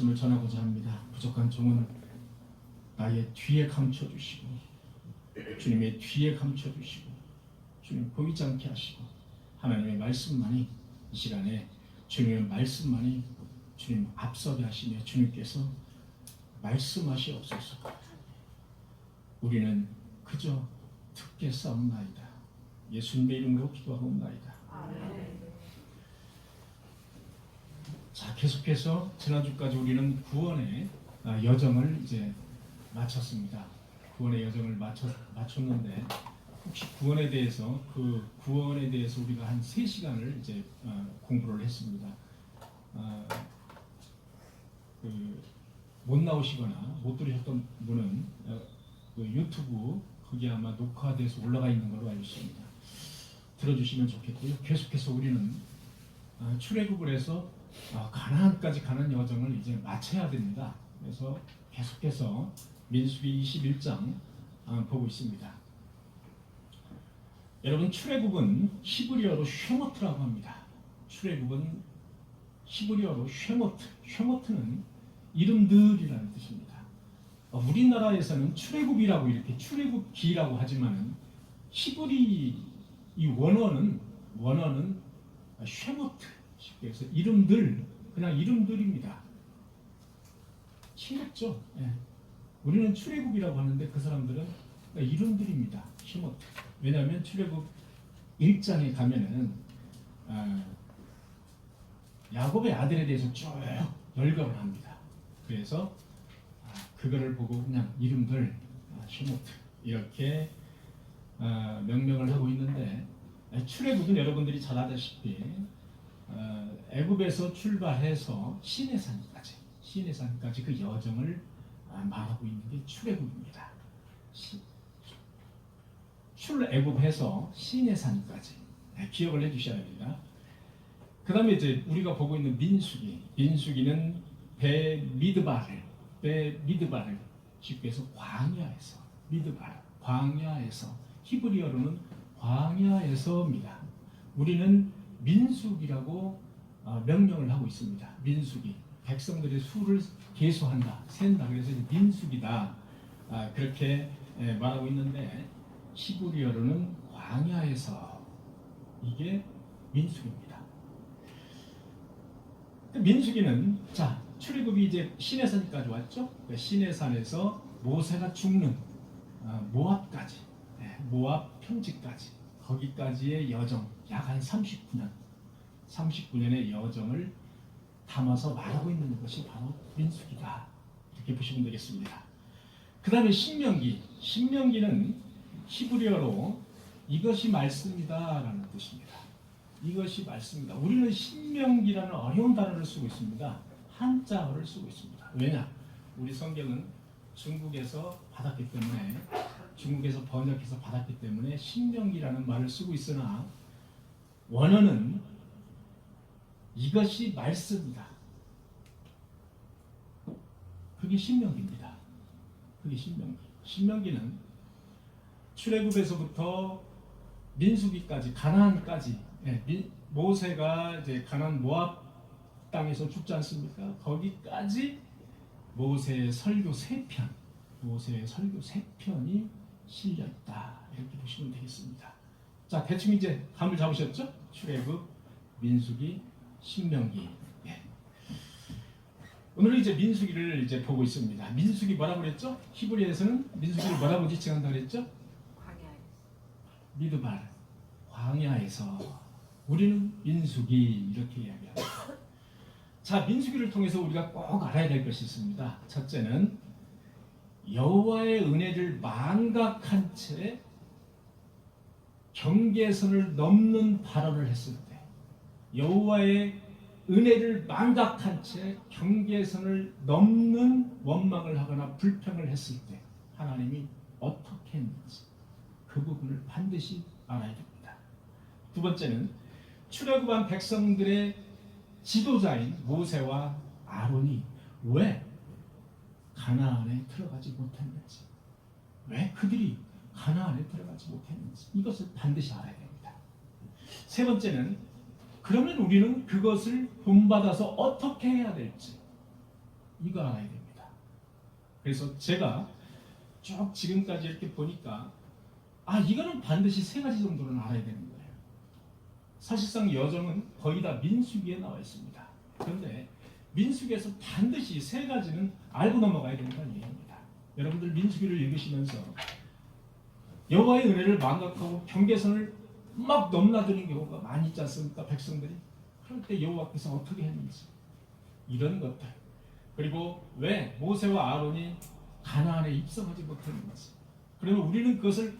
말씀을 전하고자 합니다. 부족한 종은 나의 뒤에 감춰주시고 주님의 뒤에 감춰주시고 주님 보이지 않게 하시고 하나님의 말씀만이 이 시간에 주님의 말씀만이 주님 앞서게 하시며 주님께서 말씀하시옵소서. 우리는 그저 듣겠사옵나이다. 예수님의 이름으로 기도하옵나이다. 자, 계속해서 지난주까지 우리는 구원의 여정을 이제 마쳤습니다. 구원의 여정을 마쳤는데 혹시 구원에 대해서 우리가 한 3시간을 이제 공부를 했습니다. 못 나오시거나 못 들으셨던 분은 유튜브 거기 아마 녹화돼서 올라가 있는 걸로 알고 있습니다. 들어주시면 좋겠고요. 계속해서 우리는 출애굽을 해서 가나안까지 가는 여정을 이제 마쳐야 됩니다. 그래서 계속해서 민수기 21장 보고 있습니다. 여러분, 출애굽은 히브리어로 쉐모트라고 합니다. 출애굽은 히브리어로 쉐모트는 이름들이라는 뜻입니다. 우리나라에서는 출애굽이라고 이렇게 출애굽기라고 하지만은 히브리 이 원어는 쉐모트, 그래서 이름들, 그냥 이름들입니다. 싱겁죠? 예. 우리는 출애굽이라고 하는데 그 사람들은 이름들입니다. 쉐모트. 왜냐하면 출애굽 1장에 가면은 야곱의 아들에 대해서 쭉 열거를 합니다. 그래서 그거를 보고 그냥 이름들 쉐모트 이렇게 명명을 하고 있는데, 출애굽은 여러분들이 잘 아다시피 애굽에서 출발해서 시내산까지 그 여정을 말하고 있는 게 출애굽입니다. 출애굽해서 시내산까지 기억을 해주셔야 됩니다. 그 다음에 이제 우리가 보고 있는 민수기는 베미드바를 쉽게 해서 광야에서 히브리어로는 광야에서입니다. 우리는 민수기라고 명명을 하고 있습니다. 민수기, 백성들의 수를 계수한다, 센다. 그래서 민수기다 그렇게 말하고 있는데, 히브리어로는 광야에서, 이게 민수기입니다. 민수기는 출애굽이 이제 시내산까지 왔죠. 시내산에서 모세가 죽는 모압까지, 모압 평지까지, 거기까지의 여정, 약 한 39년의 여정을 담아서 말하고 있는 것이 바로 민수기다. 이렇게 보시면 되겠습니다. 그 다음에 신명기는 히브리어로 이것이 말씀이다 라는 뜻입니다. 이것이 말씀이다. 우리는 신명기라는 어려운 단어를 쓰고 있습니다. 한자어를 쓰고 있습니다. 왜냐? 우리 성경은 중국에서 번역해서 받았기 때문에 신명기라는 말을 쓰고 있으나, 원어는 이것이 말씀이다. 그게 신명기입니다. 신명기는 출애굽에서부터 민수기까지, 가나안까지, 모세가 이제 가나안 모압 땅에서 죽지 않습니까? 거기까지 모세의 설교 3편이 실려 있다. 이렇게 보시면 되겠습니다. 자, 대충 이제 감을 잡으셨죠? 출애굽, 민수기, 신명기. 오늘은 이제 민수기를 이제 보고 있습니다. 민수기 뭐라고 그랬죠? 히브리에서는 민수기를 뭐라고 지칭한다고 그랬죠? 미드발, 광야에서. 우리는 민수기 이렇게 이야기합니다. 자, 민수기를 통해서 우리가 꼭 알아야 될 것이 있습니다. 첫째는 여호와의 은혜를 망각한 채 경계선을 넘는 발언을 했을 때, 여호와의 은혜를 망각한 채 경계선을 넘는 원망을 하거나 불평을 했을 때 하나님이 어떻게 했는지, 그 부분을 반드시 알아야 됩니다. 두 번째는 출애굽한 백성들의 지도자인 모세와 아론이 왜 가나안에 들어가지 못했는지, 왜 그들이 가나안에 들어가지 못했는지, 이것을 반드시 알아야 됩니다. 세 번째는 그러면 우리는 그것을 본받아서 어떻게 해야 될지, 이거 알아야 됩니다. 그래서 제가 쭉 지금까지 이렇게 보니까 이거는 반드시 세 가지 정도는 알아야 되는 거예요. 사실상 여정은 거의 다 민수기에 나와 있습니다. 그런데 민수기에서 반드시 세 가지는 알고 넘어가야 된다는 얘기입니다. 여러분들 민수기를 읽으시면서 여호와의 은혜를 망각하고 경계선을 막 넘나드는 경우가 많이 있지 않습니까? 백성들이. 그럴 때 여호와께서 어떻게 했는지 이런 것들, 그리고 왜 모세와 아론이 가나안에 입성하지 못했는지, 그러면 우리는 그것을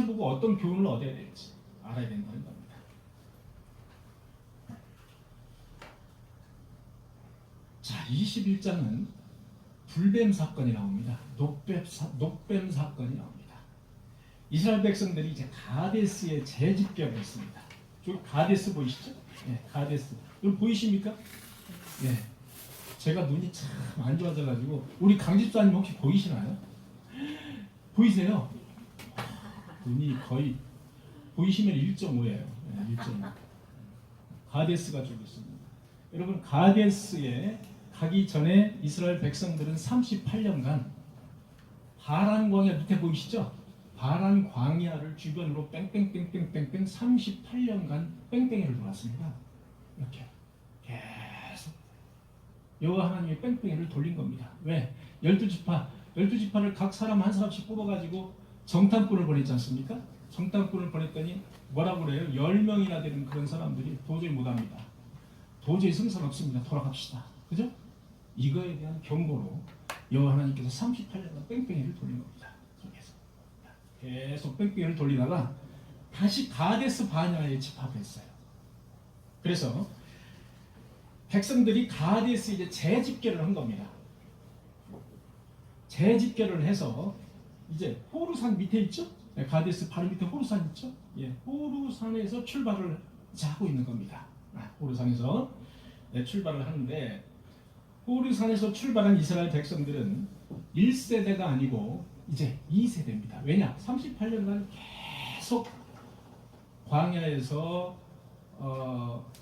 보고 어떤 교훈을 얻어야 될지 알아야 된다는 겁니다. 자, 21장은 불뱀 사건이 나옵니다. 녹뱀 사건이 나옵니다. 이스라엘 백성들이 이제 가데스에 재집결을 했습니다. 저기 가데스 보이시죠? 네, 가데스. 여러분 보이십니까? 네. 제가 눈이 참 안 좋아져가지고 우리 강집사님 혹시 보이시나요? 보이세요? 눈이 거의 보이시면 1.5예요. 네, 1.5. 가데스가 저기 있습니다. 여러분 가데스에 가기 전에 이스라엘 백성들은 38년간 바란 광야 밑에 보이시죠? 바란 광야를 주변으로 뺑뺑뺑뺑뺑뺑 38년간 뺑뺑이를 돌았습니다. 이렇게 계속 여호와 하나님의 뺑뺑이를 돌린 겁니다. 왜? 12지파를 각 사람 한 사람씩 뽑아가지고 정탐꾼을 보냈지 않습니까? 정탐꾼을 보냈더니 뭐라고 그래요? 10명이나 되는 그런 사람들이 도저히 못합니다. 도저히 승산 없습니다. 돌아갑시다. 그죠? 이거에 대한 경고로 여호와 하나님께서 38년간 뺑뺑이를 돌린 겁니다. 계속 뺑뺑이를 돌리다가 다시 가데스 바냐에 집합했어요. 그래서 백성들이 가데스 이제 재집결을 한 겁니다. 재집결을 해서 이제 호르산 밑에 있죠? 가데스 바로 밑에 호르산 있죠? 예, 호르산에서 출발을 이제 하고 있는 겁니다. 호르산에서 출발을 하는데, 호르산에서 출발한 이스라엘 백성들은 1세대가 아니고 이제 2세대입니다. 왜냐? 38년간 계속 광야에서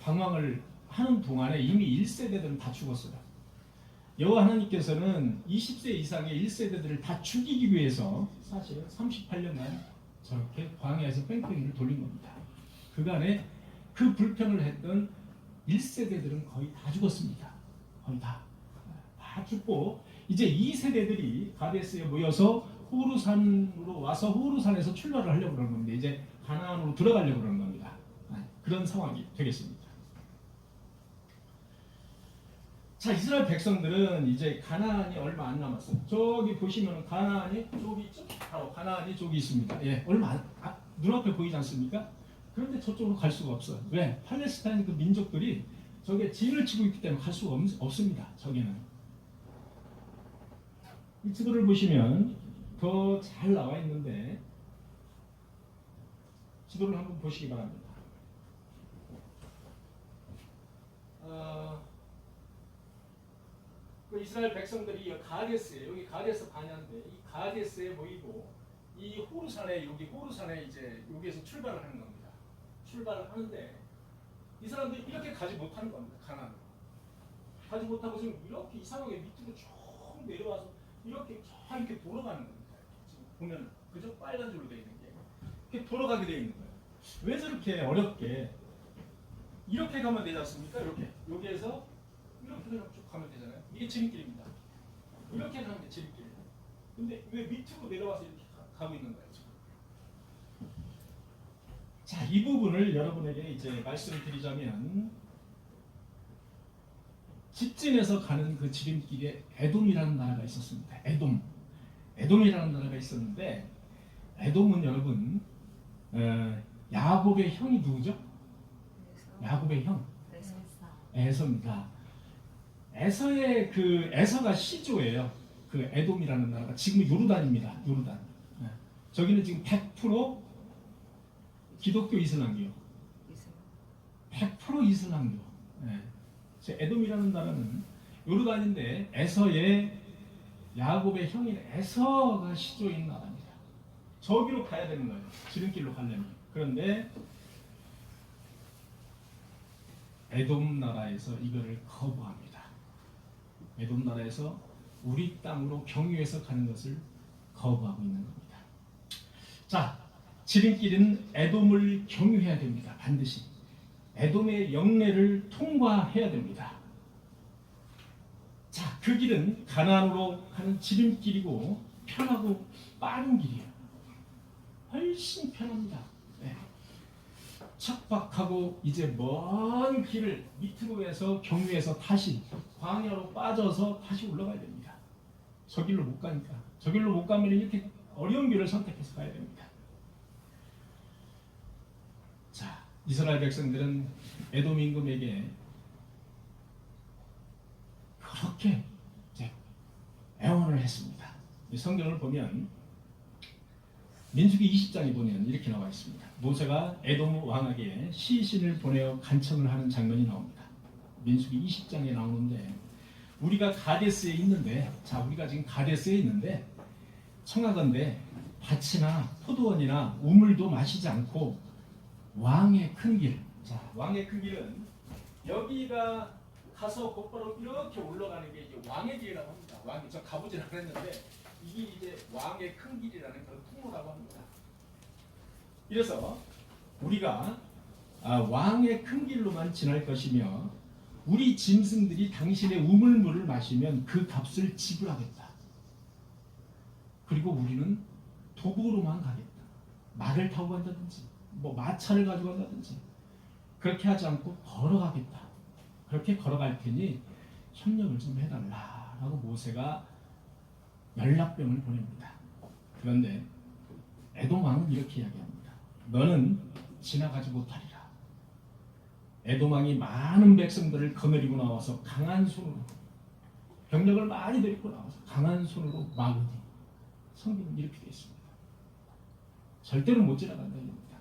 방황을 하는 동안에 이미 1세대들은 다 죽었어요. 여호와 하나님께서는 20세 이상의 1세대들을 다 죽이기 위해서 사실은 38년간 저렇게 광야에서 뺑뺑이를 돌린 겁니다. 그간에 그 불평을 했던 1세대들은 거의 다 죽었습니다. 거의 다 죽고 이제 2세대들이 가데스에 모여서 호르산으로 와서 호르산에서 출발을 하려고 그러는 겁니다. 이제 가나안으로 들어가려고 그러는 겁니다. 그런 상황이 되겠습니다. 자, 이스라엘 백성들은 이제 가나안이 얼마 안 남았어요. 저기 보시면 가나안이 저기 있죠? 바로 가나안이 저기 있습니다. 예, 얼마 눈앞에 보이지 않습니까? 그런데 저쪽으로 갈 수가 없어요. 왜? 팔레스타인 그 민족들이 저게 진을 치고 있기 때문에 갈 수가 없습니다. 저기는. 이 지도를 보시면 더 잘 나와 있는데 지도를 한번 보시기 바랍니다. 그 이스라엘 백성들이 가데스에, 여기 가데스 바냐인데 이 가데스에 모이고 이 호르산에, 여기 호르산에 이제 여기에서 출발을 하는 겁니다. 출발을 하는데 이 사람들이 이렇게 가지 못하는 겁니다. 가나안으로 가지 못하고 지금 이렇게 이상하게 밑으로 쭉 내려와서 이렇게 돌아가는 겁니다. 지금 보면 그저 빨간 줄로 되어 있는 게 이렇게 돌아가게 되어 있는 거예요. 왜 저렇게 어렵게 이렇게 가면 되지 않습니까? 이렇게 여기에서 이렇게 그냥 쭉 가면 되잖아요. 이게 지름길입니다. 이렇게 가는 게 지름길이에요. 근데 왜 밑으로 내려와서 이렇게 가고 있는 거예요? 지금. 자, 이 부분을 여러분에게 이제 말씀을 드리자면, 직진해서 가는 그 지름길에 에돔이라는 나라가 있었습니다. 에돔이라는 나라가 있었는데, 에돔은 여러분 야곱의 형이 누구죠? 야곱의 형 에서입니다. 에서의 그 에서가 시조예요. 그 에돔이라는 나라가 지금 요르단입니다. 요르단. 저기는 지금 100% 기독교 이슬람교. 100% 이슬람교. 에돔이라는 나라는 요르단인데 에서의 야곱의 형인 에서가 시조인 나라입니다. 저기로 가야 되는 거예요. 지름길로 가려면. 그런데 에돔 나라에서 이거를 거부합니다. 에돔 나라에서 우리 땅으로 경유해서 가는 것을 거부하고 있는 겁니다. 자, 지름길은 에돔을 경유해야 됩니다. 반드시 에돔의 영내를 통과해야 됩니다. 자, 그 길은 가나안으로 가는 지름길이고 편하고 빠른 길이에요. 훨씬 편합니다. 네. 척박하고 이제 먼 길을 밑으로 해서 경유해서 다시 광야로 빠져서 다시 올라가야 됩니다. 저 길로 못 가니까. 저 길로 못 가면 이렇게 어려운 길을 선택해서 가야 됩니다. 자, 이스라엘 백성들은 에돔 임금에게 그렇게 이제 애원을 했습니다. 이 성경을 보면 민수기 20장에 보면 이렇게 나와 있습니다. 모세가 에돔 왕에게 시신을 보내어 간청을 하는 장면이 나옵니다. 민수기 20장에 나오는데 우리가 가데스에 있는데, 자, 우리가 지금 가데스에 있는데 청하건대 밭이나 포도원이나 우물도 마시지 않고 왕의 큰 길, 자, 왕의 큰 길은 여기가 가서 곧바로 이렇게 올라가는 게 이제 왕의 길이라고 합니다. 왕이 저 가보진 않았는데 이게 이제 왕의 큰 길이라는 그런 통로라고 합니다. 이래서 우리가 왕의 큰 길로만 지날 것이며 우리 짐승들이 당신의 우물물을 마시면 그 값을 지불하겠다. 그리고 우리는 도보로만 가겠다. 말을 타고 간다든지 뭐 마차를 가지고 간다든지 그렇게 하지 않고 걸어가겠다. 그렇게 걸어갈 테니 협력을 좀 해달라라고 모세가 연락병을 보냅니다. 그런데 에돔 왕은 이렇게 이야기합니다. 너는 지나가지 못하리라. 에돔 왕이 많은 백성들을 거느리고 나와서 강한 손으로 병력을 많이 데리고 나와서 강한 손으로 막으니 성경은 이렇게 되어 있습니다. 절대로 못 지나간다 이겁니다.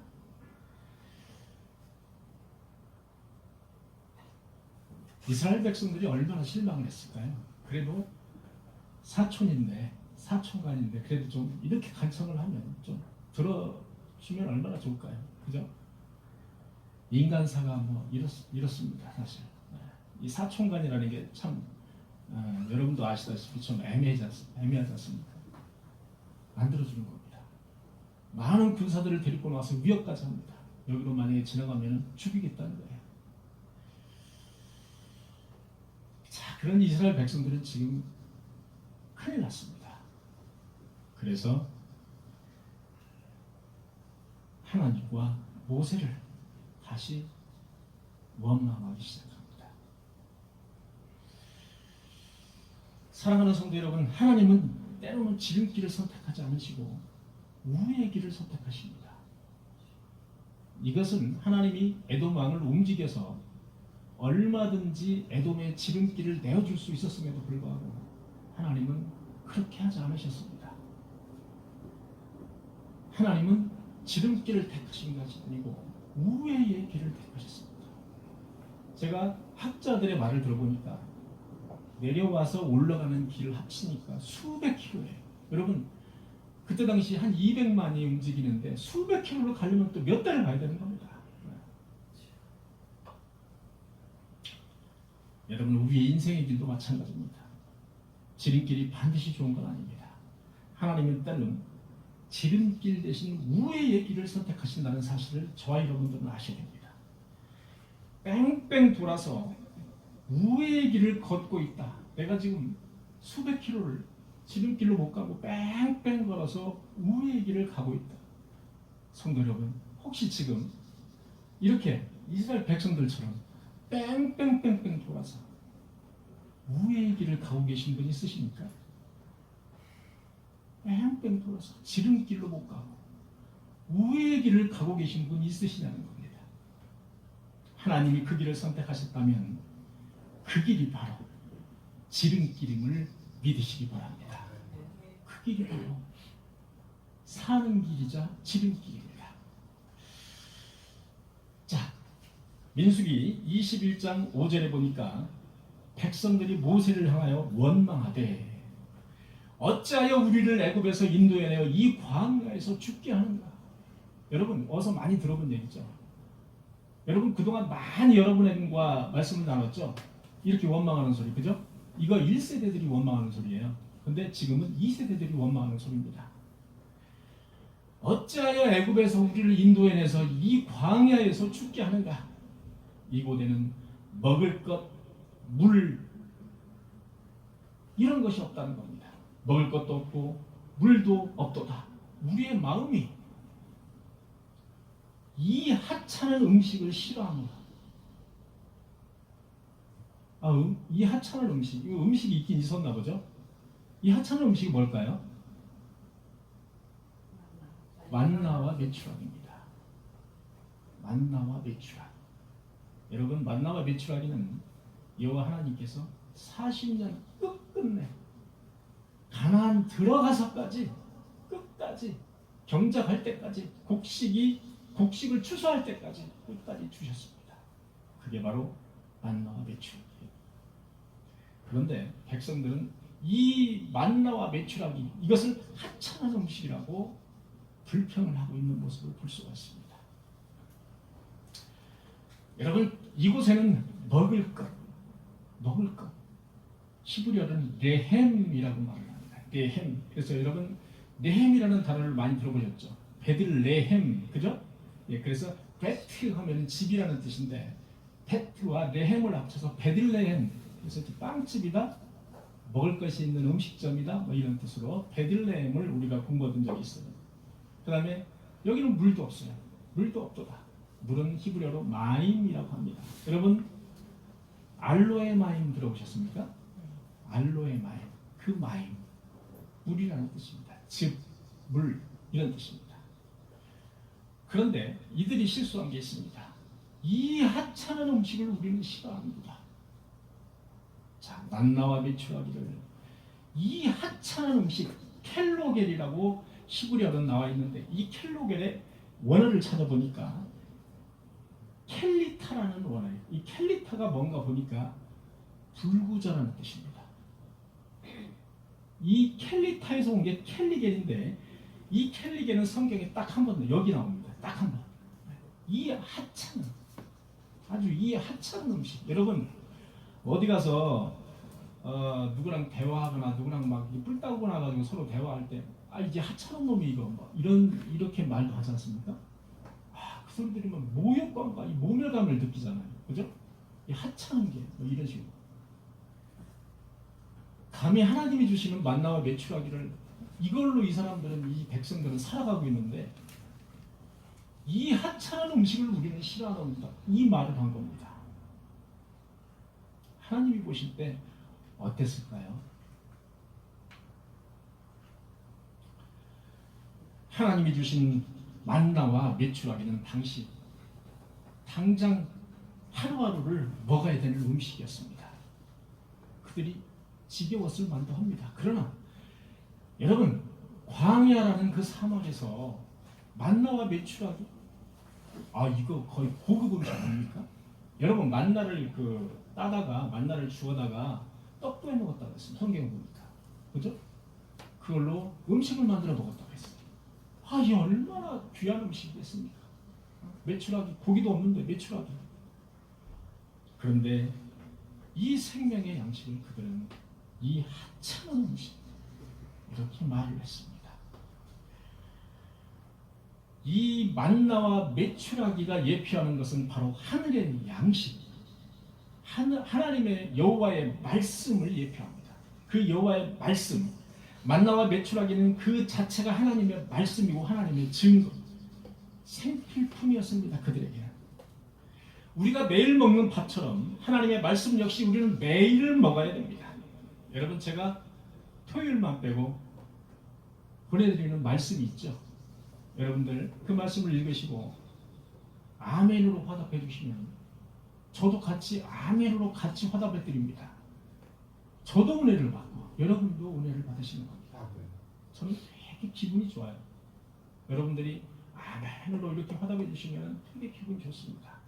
이스라엘 백성들이 얼마나 실망을 했을까요? 그래도 사촌간인데 그래도 좀 이렇게 간청을 하면 좀 들어주면 얼마나 좋을까요? 그죠? 인간사가 뭐 이렇습니다. 사실 이 사촌간이라는 게 참 여러분도 아시다시피 좀 애매하지 않습니까? 안 들어주는 겁니다. 많은 군사들을 데리고 나와서 위협까지 합니다. 여기로 만약에 지나가면 죽이겠다는 거예요. 자, 그런 이스라엘 백성들은 지금 큰일 났습니다. 그래서 하나님과 모세를 다시 원망하기 시작합니다. 사랑하는 성도 여러분, 하나님은 때로는 지름길을 선택하지 않으시고 우회의 길을 선택하십니다. 이것은 하나님이 에돔 왕을 움직여서 얼마든지 에돔의 지름길을 내어줄 수 있었음에도 불구하고 하나님은 그렇게 하지 않으셨습니다. 하나님은 지름길을 택하신 것이 아니고 우회의 길을 택하셨습니다. 제가 학자들의 말을 들어보니까 내려와서 올라가는 길을 합치니까 수백 킬로예요. 여러분, 그때 당시 한 200만이 움직이는데 수백 킬로를 가려면 또 몇 달을 가야 되는 겁니다. 여러분, 우리의 인생의 길도 마찬가지입니다. 지름길이 반드시 좋은 건 아닙니다. 하나님은 때로는 지름길 대신 우회의 길을 선택하신다는 사실을 저와 여러분들은 아셔야 됩니다. 뺑뺑 돌아서 우회의 길을 걷고 있다. 내가 지금 수백 킬로를 지름길로 못 가고 뺑뺑 걸어서 우회의 길을 가고 있다. 성도 여러분, 혹시 지금 이렇게 이스라엘 백성들처럼 뺑뺑뺑뺑 돌아서 우회의 길을 가고 계신 분이 있으십니까? 뺑뺑 돌아서 지름길로 못 가고 우회의 길을 가고 계신 분이 있으시냐는 겁니다. 하나님이 그 길을 선택하셨다면 그 길이 바로 지름길임을 믿으시기 바랍니다. 그 길이 바로 사는 길이자 지름길입니다. 자, 민수기 21장 5절에 보니까 백성들이 모세를 향하여 원망하되 어찌하여 우리를 애굽에서 인도해내어 이 광야에서 죽게 하는가. 여러분, 어서 많이 들어본 얘기죠. 여러분, 그동안 많이 여러분과 말씀을 나눴죠. 이렇게 원망하는 소리, 그죠? 이거 1세대들이 원망하는 소리예요. 근데 지금은 2세대들이 원망하는 소리입니다. 어찌하여 애굽에서 우리를 인도해내서 이 광야에서 죽게 하는가? 이곳에는 먹을 것, 물 이런 것이 없다는 겁니다. 먹을 것도 없고 물도 없도다. 우리의 마음이 이 하찮은 음식을 싫어합니다. 이 하찮은 음식, 이 음식이 있긴 있었나 보죠? 이 하찮은 음식이 뭘까요? 만나와 메추라기입니다. 만나와 메추라기. 여러분, 만나와 메추라기는 여호와 하나님께서 40년 끝끝내 가나안 들어가서까지 끝까지 경작할 때까지 곡식을 추수할 때까지 끝까지 주셨습니다. 그게 바로 만나와 메추라기예요. 그런데 백성들은 이 만나와 메추라기 이것을 하찮은 음식이라고 불평을 하고 있는 모습을 볼 수가 있습니다. 여러분, 이곳에는 먹을 것 히브리어는 레헴이라고 말합니다. 레헴. 그래서 여러분 레헴이라는 단어를 많이 들어보셨죠? 베들레헴, 그죠? 예, 그래서 베트 하면 집이라는 뜻인데 베트와 레헴을 합쳐서 베들레헴. 그래서 빵집이다, 먹을 것이 있는 음식점이다, 뭐 이런 뜻으로 베들레헴을 우리가 공부한 적이 있어요. 그 다음에 여기는 물도 없어요. 물도 없도다. 물은 히브리어로 마임이라고 합니다. 여러분 알로에 마임 들어보셨습니까? 알로에 마임, 그 마임, 물이라는 뜻입니다. 즉, 물 이런 뜻입니다. 그런데 이들이 실수한 게 있습니다. 이 하찮은 음식을 우리는 싫어합니다. 자, 만나와 메추라기를 이 하찮은 음식 켈로겔이라고 히브리어로 나와 있는데 이 켈로겔의 원어를 찾아보니까 켈리타라는 원어예요. 이 켈리타가 뭔가 보니까 불구절하는 뜻입니다. 이 켈리타에서 온 게 켈리겔인데 이 켈리겔은 성경에 딱 한 번 여기 나옵니다. 딱 한 번. 이 하찮은 이 하찮은 음식. 여러분 어디 가서 누구랑 대화하거나 누구랑 막 뿔 따고 나가지고 서로 대화할 때 이제 하찮은 놈이 이거 뭐 이렇게 말도 하지 않습니까? 그 소리 들으면 모욕감과 이 모멸감을 느끼잖아요. 그죠? 이 하찮은 게 뭐 이런 식으로. 감히 하나님이 주시는 만나와 메추라기를 이걸로 이 사람들은 이 백성들은 살아가고 있는데 이 하찮은 음식을 우리는 싫어한다. 이 말을 한 겁니다. 하나님이 보실 때 어땠을까요? 하나님이 주신 만나와 메추라기는 당장 하루하루를 먹어야 되는 음식이었습니다. 그들이 지겨웠을 만도 합니다. 그러나 여러분 광야라는 그 사막에서 만나와 메추라기 이거 거의 고급 음식 아닙니까? 여러분 만나를 따다가 만나를 주워다가 떡도 해 먹었다고 했습니다. 성경에 보니까 그죠? 그걸로 음식을 만들어 먹었다고 했어요. 이 얼마나 귀한 음식이겠습니까? 메추라기 고기도 없는데 메추라기. 그런데 이 생명의 양식을 그들은 이 하찮은 음식 이렇게 말을 했습니다. 이 만나와 메추라기가 예표하는 것은 바로 하늘의 양식, 하나님의 여호와의 말씀을 예표합니다. 그 여호와의 말씀, 만나와 메추라기는 그 자체가 하나님의 말씀이고 하나님의 증거, 생필품이었습니다. 그들에게는. 우리가 매일 먹는 밥처럼 하나님의 말씀 역시 우리는 매일 먹어야 됩니다. 여러분 제가 토요일만 빼고 보내드리는 말씀이 있죠. 여러분들 그 말씀을 읽으시고 아멘으로 화답해 주시면 저도 같이 아멘으로 같이 화답해 드립니다. 저도 은혜를 받고 여러분도 은혜를 받으시는 겁니다. 저는 되게 기분이 좋아요. 여러분들이 아멘으로 이렇게 화답해 주시면 되게 기분이 좋습니다.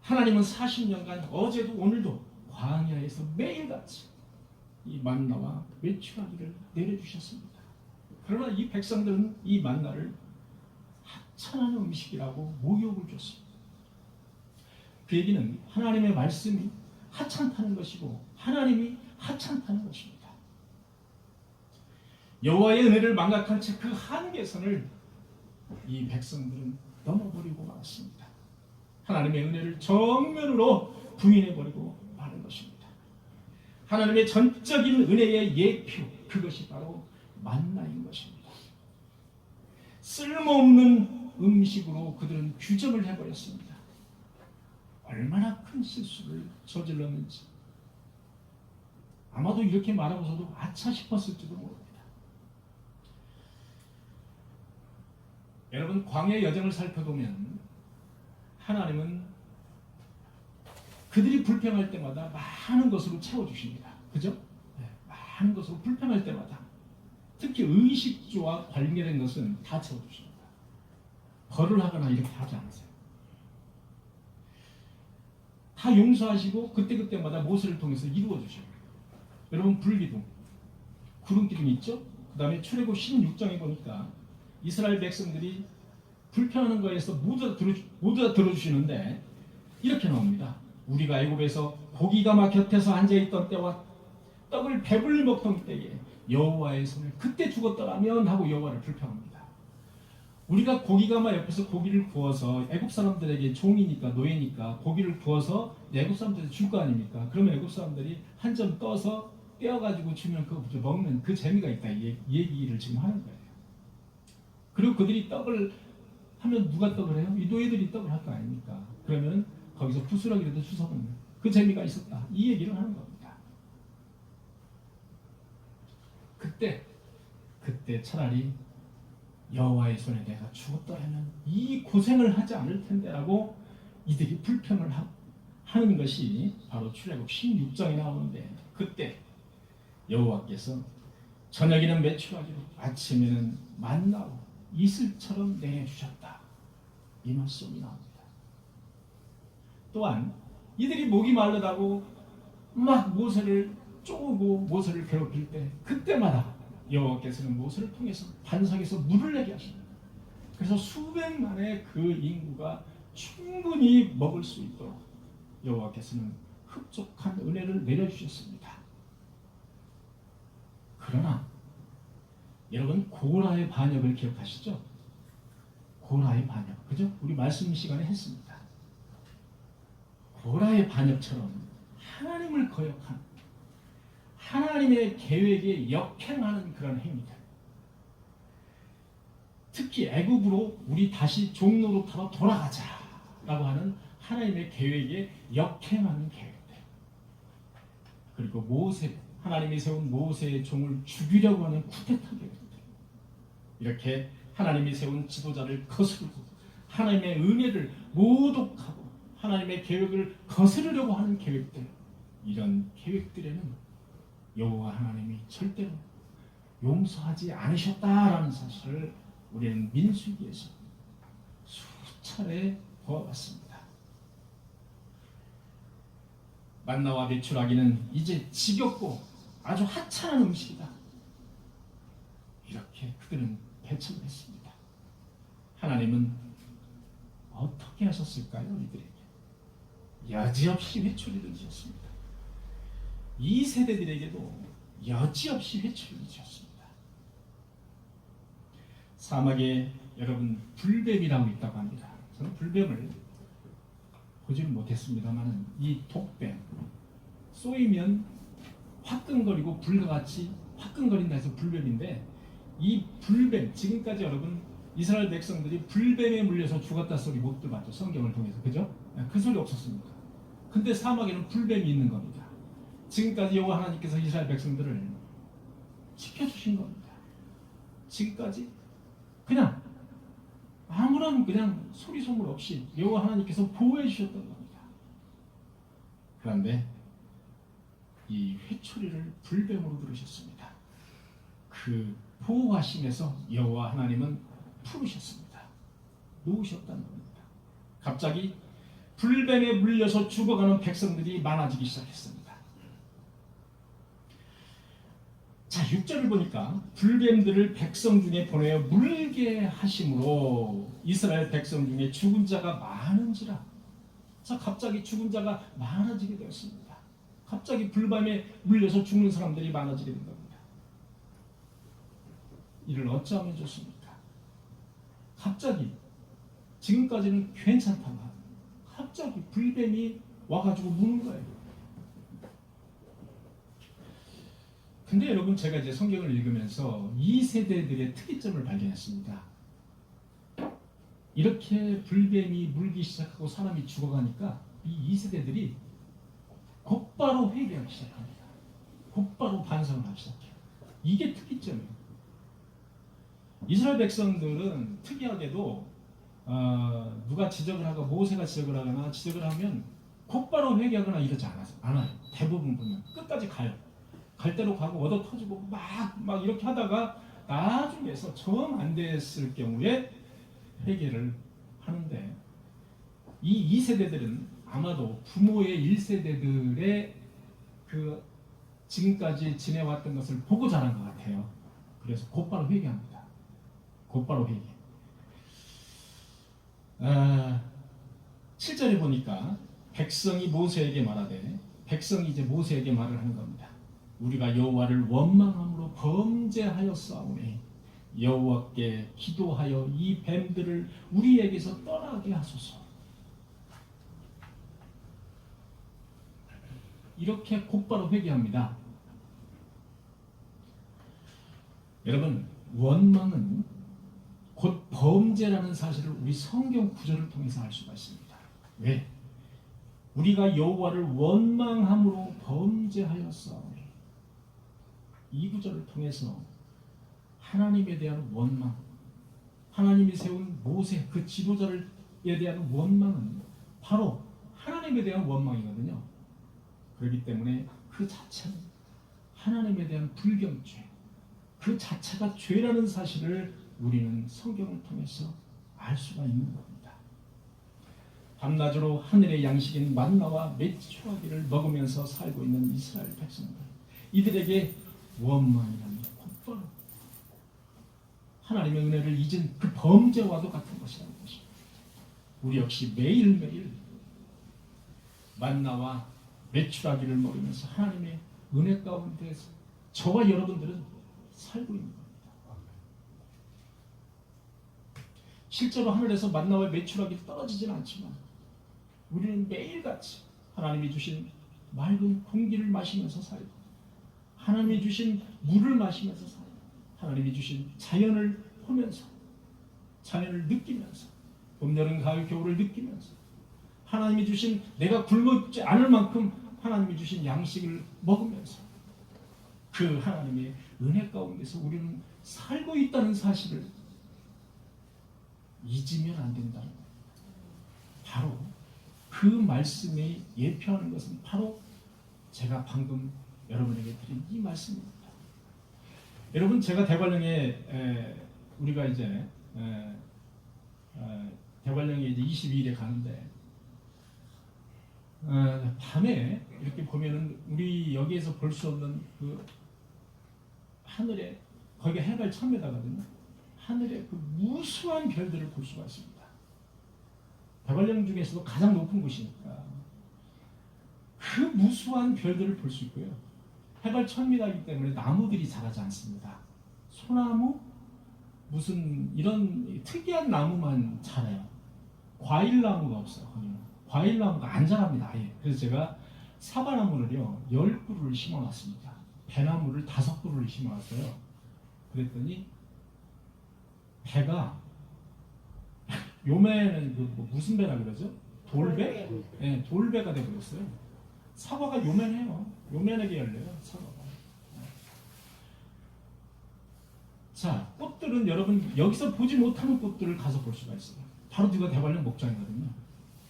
하나님은 40년간 어제도 오늘도 광야에서 매일같이 이 만나와 메추라기를 내려주셨습니다. 그러나 이 백성들은 이 만나를 하찮은 음식이라고 모욕을 줬습니다. 그 얘기는 하나님의 말씀이 하찮다는 것이고 하나님이 하찮다는 것입니다. 여호와의 은혜를 망각한 채 그 한계선을 이 백성들은 넘어버리고 말았습니다. 하나님의 은혜를 정면으로 부인해버리고 마는 것입니다. 하나님의 전적인 은혜의 예표, 그것이 바로 만나인 것입니다. 쓸모없는 음식으로 그들은 규정을 해버렸습니다. 얼마나 큰 실수를 저질렀는지 아마도 이렇게 말하고서도 아차 싶었을지도 모릅니다. 여러분, 광야의 여정을 살펴보면 하나님은 그들이 불평할 때마다 많은 것으로 채워주십니다. 그죠? 네, 많은 것으로 불평할 때마다 특히 의식주와 관계된 것은 다 채워주십니다. 벌을 하거나 이렇게 하지 않으세요. 다 용서하시고 그때그때마다 모세를 통해서 이루어주십니다. 여러분, 불기둥, 구름기둥이 있죠? 그 다음에 출애굽 16장에 보니까 이스라엘 백성들이 불평하는 거에서 모두 다 들어주시는데 이렇게 나옵니다. 우리가 애굽에서 고기가 막 곁에서 앉아있던 때와 떡을 배불리 먹던 때에 여호와의 손을 그때 죽었더라면 하고 여호와를 불평합니다. 우리가 고기가 막 옆에서 고기를 구워서 애굽 사람들에게 종이니까 노예니까 고기를 구워서 애굽 사람들한테 줄 거 아닙니까? 그러면 애굽 사람들이 한 점 떠서 떼어가지고 주면 그거 먹는 그 재미가 있다, 이 얘기를 지금 하는 거예요. 그리고 그들이 떡을 하면 누가 떡을 해요? 이 노예들이 떡을 할 거 아닙니까? 그러면 거기서 부스러기라도 주워먹는 그 재미가 있었다, 이 얘기를 하는 겁니다. 그때 차라리 여호와의 손에 내가 죽었더라면 이 고생을 하지 않을 텐데라고 이들이 불평을 하는 것이 바로 출애굽 16장에 나오는데, 그때 여호와께서 저녁에는 메추라기로 아침에는 만나로 이슬처럼 내려주셨다, 이 말씀이 나옵니다. 또한 이들이 목이 마르다고 막 모세를 쪼고 모세를 괴롭힐 때 그때마다 여호와께서는 모세를 통해서 반석에서 물을 내게 하십니다. 그래서 수백만의 그 인구가 충분히 먹을 수 있도록 여호와께서는 흡족한 은혜를 내려주셨습니다. 그러나 여러분, 고라의 반역을 기억하시죠? 고라의 반역, 그죠? 우리 말씀 시간에 했습니다. 고라의 반역처럼 하나님을 거역한, 하나님의 계획에 역행하는 그런 행위들, 특히 애굽으로 우리 다시 종노릇하러 돌아가자라고 하는 하나님의 계획에 역행하는 계획들, 그리고 하나님이 세운 모세의 종을 죽이려고 하는 쿠데타 계획들, 이렇게 하나님이 세운 지도자를 거스르고 하나님의 은혜를 모독하고 하나님의 계획을 거스르려고 하는 계획들, 이런 계획들에는 여호와 하나님이 절대로 용서하지 않으셨다라는 사실을 우리는 민수기에서 수차례 보아봤습니다. 만나와 메추라기는 이제 지겹고 아주 하찮은 음식이다, 이렇게 그들은 배척했습니다. 하나님은 어떻게 하셨을까요? 이들에게 여지없이 회초리를 지었습니다. 이 세대들에게도 여지없이 회초리를 지었습니다. 사막에 여러분 불뱀이라고 있다고 합니다. 저는 불뱀을 보지는 못했습니다만 이 독뱀, 쏘이면 화끈거리고 불같이 화끈거린다 해서 불뱀인데, 이 불뱀, 지금까지 여러분 이스라엘 백성들이 불뱀에 물려서 죽었다 소리 못 들어봤죠, 성경을 통해서, 그죠? 그 소리 없었습니까? 근데 사막에는 불뱀이 있는 겁니다. 지금까지 여호와 하나님께서 이스라엘 백성들을 지켜주신 겁니다. 지금까지 그냥 아무런 그냥 소리 소문 없이 여호와 하나님께서 보호해 주셨던 겁니다. 그런데 이 회초리를 불뱀으로 들으셨습니다. 그 보호하심에서 여호와 하나님은 풀으셨습니다. 놓으셨다는 겁니다. 갑자기 불뱀에 물려서 죽어가는 백성들이 많아지기 시작했습니다. 자, 6절을 보니까 불뱀들을 백성 중에 보내어 물게 하심으로 이스라엘 백성 중에 죽은 자가 많은지라. 자, 갑자기 죽은 자가 많아지게 되었습니다. 갑자기 불밤에 물려서 죽는 사람들이 많아지게 된 겁니다. 이를 어찌하면 좋습니까? 갑자기 지금까지는 괜찮다가 갑자기 불뱀이 와가지고 무는 거예요. 근데 여러분, 제가 이제 성경을 읽으면서 이 세대들의 특이점을 발견했습니다. 이렇게 불뱀이 물기 시작하고 사람이 죽어가니까 이 세대들이 곧바로 회개하기 시작합니다. 곧바로 반성을 하기 시작해요. 이게 특이점이에요. 이스라엘 백성들은 특이하게도 누가 지적을 하고 모세가 지적을 하거나 지적을 하면 곧바로 회개하거나 이러지 않아요. 대부분 보면 끝까지 가요. 갈 대로 가고 얻어 터지고 막 이렇게 하다가 나중에서 정 안 됐을 경우에 회개를 하는데, 이 세대들은 아마도 부모의 1세대들의 그 지금까지 지내왔던 것을 보고 자란 것 같아요. 그래서 곧바로 회개합니다. 곧바로 회개. 7절에 보니까 백성이 모세에게 말하되, 백성이 이제 모세에게 말을 하는 겁니다. 우리가 여호와를 원망함으로 범죄하였사오니 여호와께 기도하여 이 뱀들을 우리에게서 떠나게 하소서. 이렇게 곧바로 회개합니다. 여러분, 원망은 곧 범죄라는 사실을 우리 성경 구절을 통해서 알 수가 있습니다. 왜? 우리가 여호와를 원망함으로 범죄하였사오니, 이 구절을 통해서 하나님에 대한 원망, 하나님이 세운 모세 그 지도자에 대한 원망은 바로 하나님에 대한 원망이거든요. 그렇기 때문에 그 자체는 하나님에 대한 불경죄, 그 자체가 죄라는 사실을 우리는 성경을 통해서 알 수가 있는 겁니다. 밤낮으로 하늘의 양식인 만나와 메추라기를 먹으면서 살고 있는 이스라엘 백성들, 이들에게 원망이라는 곧바로 하나님의 은혜를 잊은 그 범죄와도 같은 것이라는 것입니다. 우리 역시 매일매일 만나와 메추라기를 먹으면서 하나님의 은혜 가운데서 저와 여러분들은 살고 있는 겁니다. 실제로 하늘에서 만나와 메추라기 떨어지진 않지만 우리는 매일같이 하나님이 주신 맑은 공기를 마시면서 살고, 하나님이 주신 물을 마시면서 살고, 하나님이 주신 자연을 보면서, 자연을 느끼면서, 봄, 여름, 가을, 겨울을 느끼면서, 하나님이 주신 내가 굶지 않을 만큼 하나님이 주신 양식을 먹으면서 그 하나님의 은혜 가운데서 우리는 살고 있다는 사실을 잊으면 안 된다는 거예요. 바로 그 말씀이 예표하는 것은 바로 제가 방금 여러분에게 드린 이 말씀입니다. 여러분, 제가 대관령에 우리가 이제 대관령에 이제 22일에 가는데, 밤에 이렇게 보면은 우리 여기에서 볼 수 없는 그 하늘에, 거기가 해발 1000m거든요. 하늘에 그 무수한 별들을 볼 수가 있습니다. 대관령 중에서도 가장 높은 곳이니까 그 무수한 별들을 볼 수 있고요. 해발 1000m이기 때문에 나무들이 자라지 않습니다. 소나무, 무슨 이런 특이한 나무만 자라요. 과일나무가 없어요. 거기는 과일나무가 안 자랍니다. 아예. 그래서 제가 사과나무를요 10그루를 심어놨습니다. 배나무를 5그루를 심어놨어요. 그랬더니 배가 요매는 그 무슨 배라 그러죠? 돌배? 네, 돌배가 되어버렸어요. 사과가 요맨해요. 요맨하게 열려요, 사과가. 자, 꽃들은 여러분 여기서 보지 못하는 꽃들을 가서 볼 수가 있어요. 바로 뒤가 대관령 목장이거든요.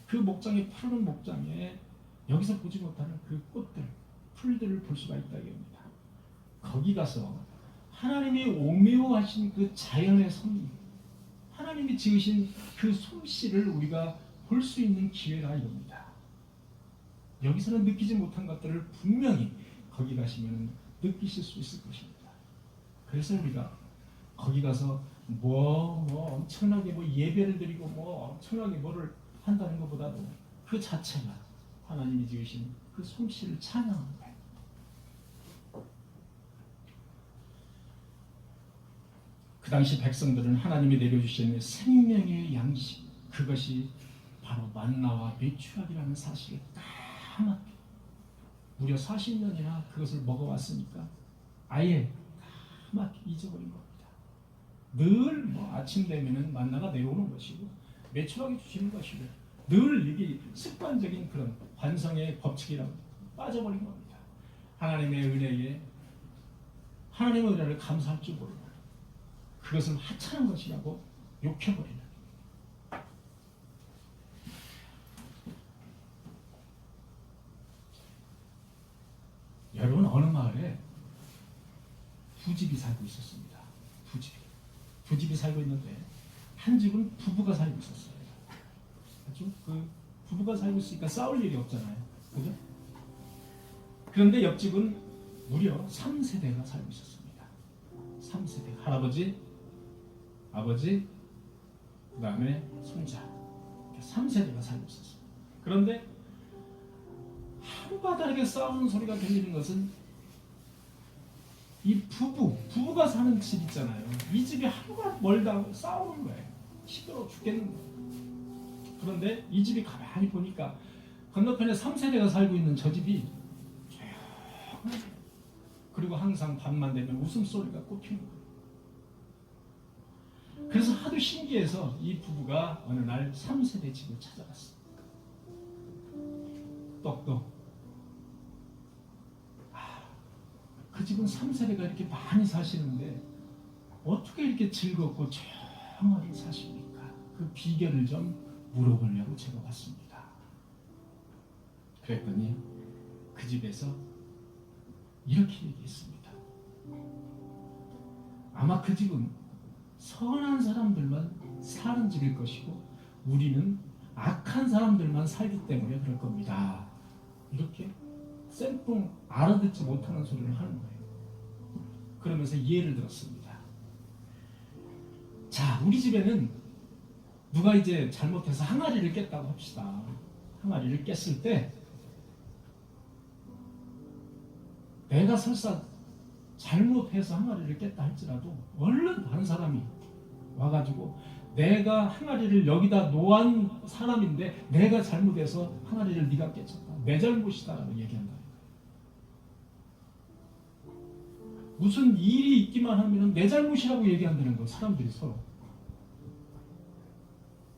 그 목장의 푸른 목장에 여기서 보지 못하는 그 꽃들, 풀들을 볼 수가 있다는 겁니다. 거기 가서 하나님이 오묘하신 그 자연의 섭리, 하나님이 지으신 그 솜씨를 우리가 볼 수 있는 기회가 이겁니다. 여기서는 느끼지 못한 것들을 분명히 거기 가시면 느끼실 수 있을 것입니다. 그래서 우리가 거기 가서 엄청나게 예배를 드리고 엄청나게 뭐를 한다는 것보다도 그 자체가 하나님이 지으신 그 솜씨를 찬양하는 거예요. 그 당시 백성들은 하나님이 내려주신 생명의 양식, 그것이 바로 만나와 메추라기라는 사실을 까맣게 무려 40년이나 그것을 먹어왔으니까 아예 까맣게 잊어버린 겁니다. 늘 뭐 아침 되면은 만나가 내려오는 것이고 메추라기 주시는 것이고 늘 이게 습관적인 그런 관성의 법칙이라고 빠져버린 겁니다. 하나님의 은혜에 하나님의 은혜를 감사할 줄 모르고 그것을 하찮은 것이라고 욕해버리는. 여러분 어느 마을에 두 집이 살고 있었습니다. 두 집이 살고 있는데 한 집은 부부가 살고 있었어요. 아주 그 부부가 살고 있으니까 싸울 일이 없잖아요. 그죠? 그런데 옆집은 무려 3세대가 살고 있었습니다. 3세대. 할아버지, 아버지, 그 다음에 손자. 3세대가 살고 있었어요. 그런데 한바닥에 싸우는 소리가 들리는 것은 이 부부가 사는 집 있잖아요. 이 집이 하루가 멀다 싸우는 거예요. 시끄러워 죽겠는 거예요. 그런데 이 집이 가만히 보니까 건너편에 3세대가 살고 있는 저 집이 조용하게, 그리고 항상 밤만 되면 웃음소리가 꼽히는 거예요. 그래서 하도 신기해서 이 부부가 어느 날 3세대 집을 찾아갔어요. 똑똑. 그 집은 3세대가 이렇게 많이 사시는데 어떻게 이렇게 즐겁고 조용하게 사십니까? 그 비결을 좀 물어보려고 제가 왔습니다. 그랬더니 그 집에서 이렇게 얘기했습니다. 아마 그 집은 선한 사람들만 사는 집일 것이고 우리는 악한 사람들만 살기 때문에 그럴 겁니다. 이렇게 생뚱 알아듣지 못하는 소리를 하는 거예요. 그러면서 예를 들었습니다. 자, 우리 집에는 누가 이제 잘못해서 항아리를 깼다고 합시다. 항아리를 깼을 때 내가 설사 잘못해서 항아리를 깼다 할지라도 얼른 한 사람이 와가지고 내가 항아리를 여기다 놓은 사람인데 내가 잘못해서 항아리를 네가 깨쳤다. 내 잘못이다라고 얘기한다. 무슨 일이 있기만 하면 내 잘못이라고 얘기한다는 거예요. 사람들이 서로.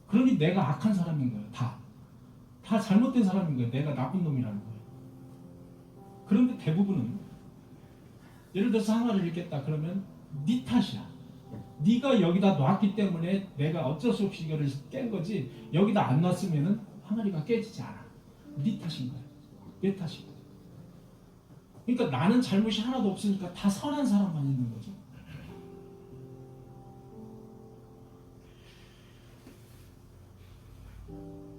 그러니 내가 악한 사람인 거예요. 다 잘못된 사람인 거예요. 내가 나쁜 놈이라는 거예요. 그런데 대부분은 예를 들어서 항아리를 깼다 그러면 네 탓이야. 네가 여기다 놨기 때문에 내가 어쩔 수 없이 이거를 깬 거지 여기다 안 놨으면 항아리가 깨지지 않아. 네 탓인 거야. 내 탓이고. 그러니까 나는 잘못이 하나도 없으니까 다 선한 사람만 있는 거죠.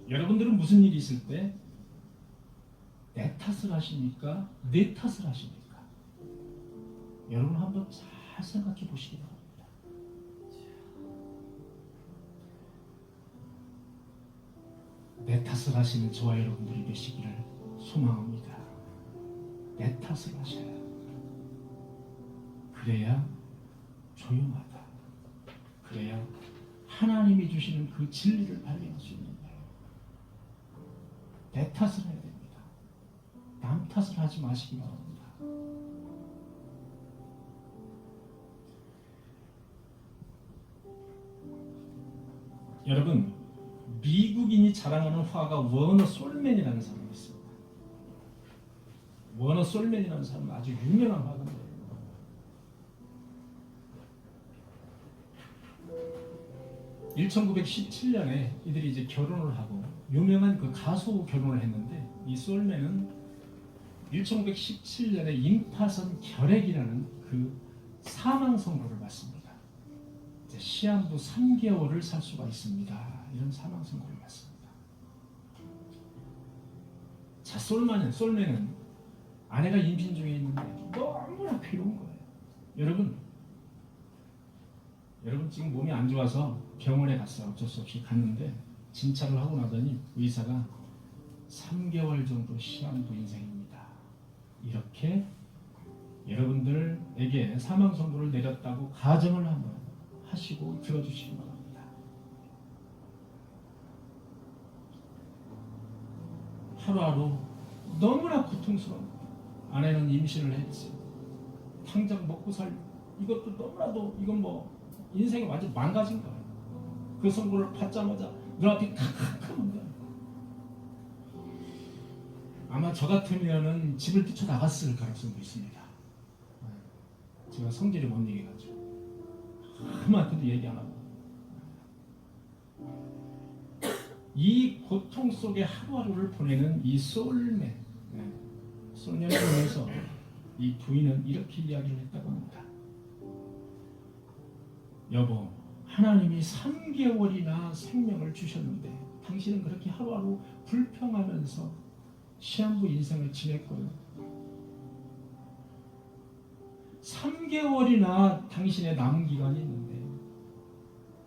여러분들은 무슨 일이 있을 때 내 탓을 하십니까? 내 탓을 하십니까? 여러분 한번 잘 생각해 보시기 바랍니다. 내 탓을 하시는 저와 여러분들이 되시기를 소망합니다. 내 탓을 하셔요. 그래야 조용하다. 그래야 하나님이 주시는 그 진리를 발견할 수 있는 거예요. 내 탓을 해야 됩니다. 남 탓을 하지 마시기 바랍니다. 여러분, 미국인이 자랑하는 화가 워너 솔맨이라는 사람이 있습니다. 워너 솔맨이라는 사람은 아주 유명한 화가입니다. 1917년에 이들이 이제 결혼을 하고 유명한 그 가수 결혼을 했는데 이 솔맨은 1917년에 임파선 결핵이라는 그 사망 선고를 받습니다. 이제 시한부 3개월을 살 수가 있습니다. 이런 사망 선고를 받습니다. 자, 솔맨은 아내가 임신 중에 있는데 너무나 괴로운 거예요. 여러분 지금 몸이 안 좋아서 병원에 갔어요. 어쩔 수 없이 갔는데 진찰을 하고 나더니 의사가 3개월 정도 시한부 인생입니다. 이렇게 여러분들에게 사망 선고를 내렸다고 가정을 한번 하시고 들어주시기 바랍니다. 하루하루 너무나 고통스러운, 아내는 임신을 했지, 당장 먹고 살 이것도 너무나도, 이건 뭐 인생이 완전 망가진 거예요. 그 선고를 받자마자 눈앞이 캄캄한 거예요. 아마 저 같으면은 집을 뛰쳐나갔을 가능성도 있습니다. 제가 성질이 못 이겨가지고 아무한테도 얘기 안 하고, 이 고통 속에 하루하루를 보내는 이 소울맨, 소년을 보면서 이 부인은 이렇게 이야기를 했다고 합니다. 여보, 하나님이 3개월이나 생명을 주셨는데 당신은 그렇게 하루하루 불평하면서 시한부 인생을 지냈거든. 3개월이나 당신의 남은 기간이 있는데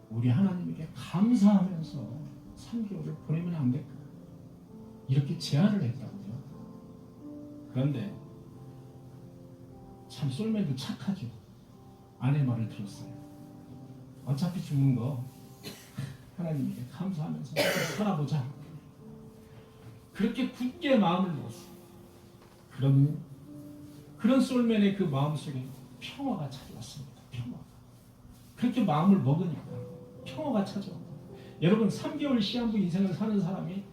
우리 하나님에게 감사하면서 3개월을 보내면 안 될까? 이렇게 제안을 했다고요. 그런데 참 솔맨도 착하죠. 아내 말을 들었어요. 어차피 죽는 거 하나님에게 감사하면서 살아보자. 그렇게 굳게 마음을 먹었어요. 그런 솔맨의 그 마음속에 평화가 찾아왔습니다. 평화. 그렇게 마음을 먹으니까 평화가 찾아옵니다. 여러분, 3개월 시한부 인생을 사는 사람이